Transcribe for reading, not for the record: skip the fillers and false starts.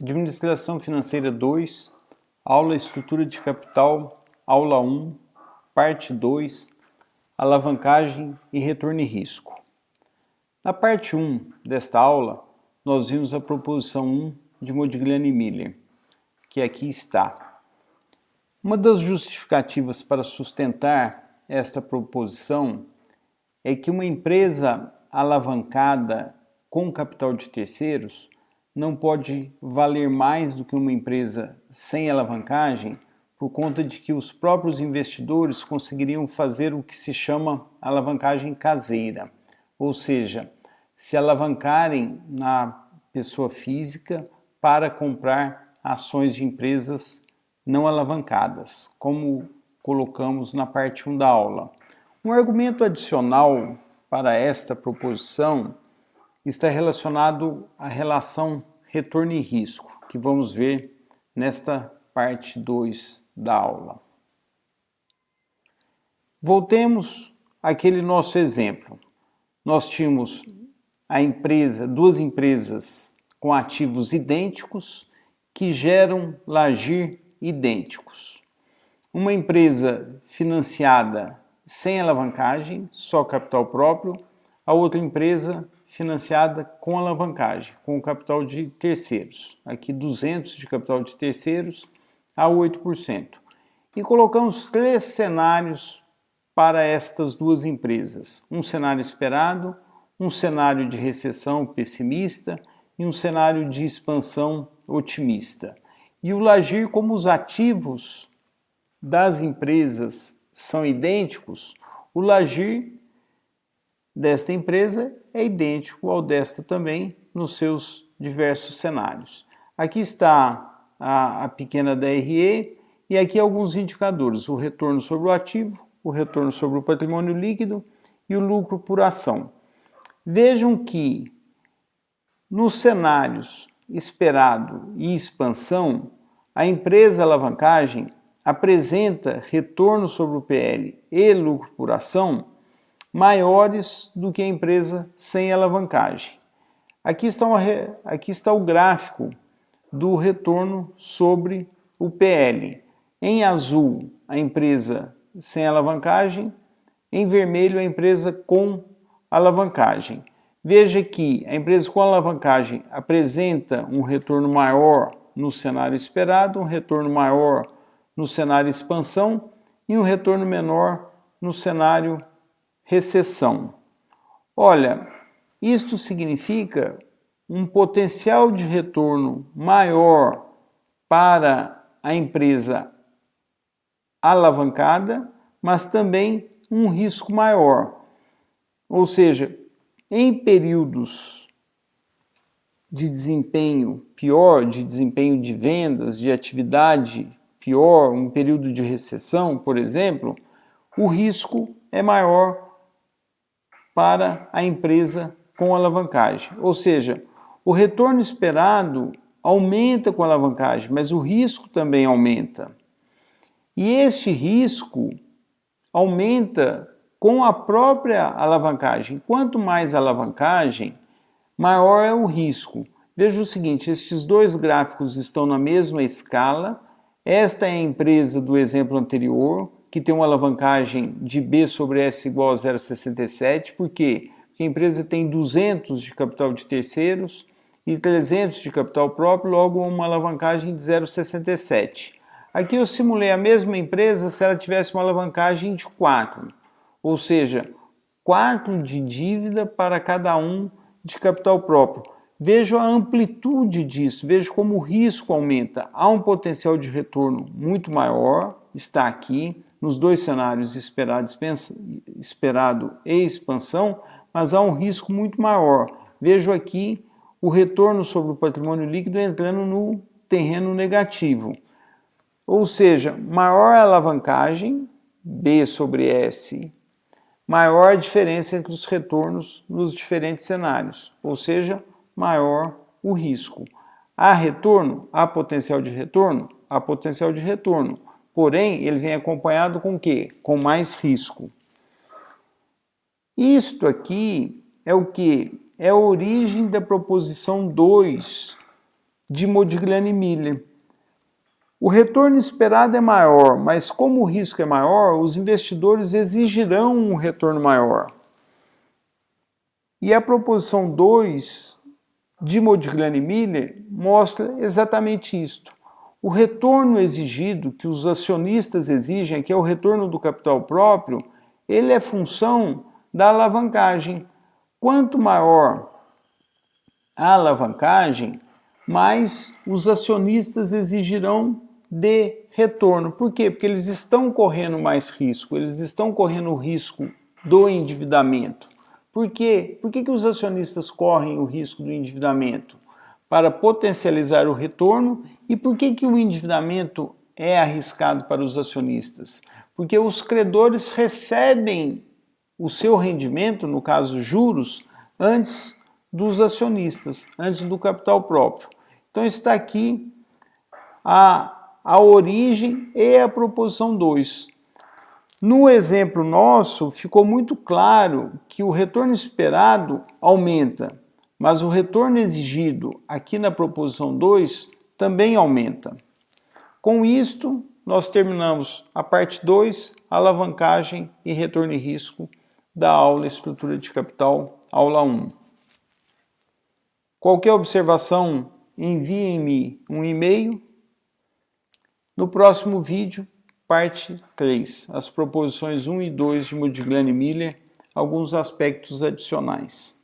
Administração Financeira 2, Aula Estrutura de Capital, Aula 1, Parte 2, Alavancagem e Retorno e Risco. Na parte 1 desta aula, nós vimos a proposição 1 de Modigliani e Miller, que aqui está. Uma das justificativas para sustentar esta proposição é que uma empresa alavancada com capital de terceiros não pode valer mais do que uma empresa sem alavancagem, por conta de que os próprios investidores conseguiriam fazer o que se chama alavancagem caseira, ou seja, se alavancarem na pessoa física para comprar ações de empresas não alavancadas, como colocamos na parte 1 da aula. Um argumento adicional para esta proposição está relacionado à relação retorno e risco, que vamos ver nesta parte 2 da aula. Voltemos àquele nosso exemplo. Nós tínhamos duas empresas com ativos idênticos que geram LAGIR idênticos. Uma empresa financiada sem alavancagem, só capital próprio, a outra empresa financiada com alavancagem, com o capital de terceiros. Aqui 200 de capital de terceiros a 8%. E colocamos 3 cenários para estas duas empresas. Um cenário esperado, um cenário de recessão pessimista e um cenário de expansão otimista. E o LAGIR, como os ativos das empresas são idênticos, o LAGIR desta empresa é idêntico ao desta também nos seus diversos cenários. Aqui está a pequena DRE e aqui alguns indicadores, o retorno sobre o ativo, o retorno sobre o patrimônio líquido e o lucro por ação. Vejam que nos cenários esperado e expansão, a empresa alavancagem apresenta retorno sobre o PL e lucro por ação maiores do que a empresa sem alavancagem. Aqui está o gráfico do retorno sobre o PL. Em azul, a empresa sem alavancagem, em vermelho, a empresa com alavancagem. Veja que a empresa com alavancagem apresenta um retorno maior no cenário esperado, um retorno maior no cenário expansão e um retorno menor no cenário recessão. Olha, isto significa um potencial de retorno maior para a empresa alavancada, mas também um risco maior. Ou seja, em períodos de desempenho pior, de desempenho de vendas, de atividade pior, um período de recessão, por exemplo, o risco é maior para a empresa com alavancagem. Ou seja, o retorno esperado aumenta com a alavancagem, mas o risco também aumenta. E este risco aumenta com a própria alavancagem. Quanto mais alavancagem, maior é o risco. Veja o seguinte, estes dois gráficos estão na mesma escala. Esta é a empresa do exemplo anterior, que tem uma alavancagem de B sobre S igual a 0,67. Por quê? Porque a empresa tem 200 de capital de terceiros e 300 de capital próprio, logo uma alavancagem de 0,67. Aqui eu simulei a mesma empresa se ela tivesse uma alavancagem de 4, ou seja, 4 de dívida para cada um de capital próprio. Vejo a amplitude disso, vejo como o risco aumenta. Há um potencial de retorno muito maior, está aqui, nos dois cenários esperado e expansão, mas há um risco muito maior. Vejo aqui o retorno sobre o patrimônio líquido entrando no terreno negativo. Ou seja, maior a alavancagem, B sobre S, maior a diferença entre os retornos nos diferentes cenários, ou seja, maior o risco. Há retorno? Há potencial de retorno? Há potencial de retorno. Porém, ele vem acompanhado com o quê? Com mais risco. Isto aqui é o quê? É a origem da proposição 2 de Modigliani e Miller. O retorno esperado é maior, mas como o risco é maior, os investidores exigirão um retorno maior. E a proposição 2 de Modigliani e Miller mostra exatamente isto. O retorno exigido, que os acionistas exigem, que é o retorno do capital próprio, ele é função da alavancagem. Quanto maior a alavancagem, mais os acionistas exigirão de retorno. Por quê? Porque eles estão correndo mais risco, eles estão correndo o risco do endividamento. Por quê? Por que os acionistas correm o risco do endividamento? Para potencializar o retorno. E por que o endividamento é arriscado para os acionistas? Porque os credores recebem o seu rendimento, no caso juros, antes dos acionistas, antes do capital próprio. Então está aqui a origem e a proposição 2. No exemplo nosso, ficou muito claro que o retorno esperado aumenta, mas o retorno exigido aqui na proposição 2 também aumenta. Com isto, nós terminamos a parte 2, alavancagem e retorno e risco da aula Estrutura de Capital, aula 1. Qualquer observação, enviem-me um e-mail. No próximo vídeo, parte 3, as proposições 1 e 2 de Modigliani e Miller, alguns aspectos adicionais.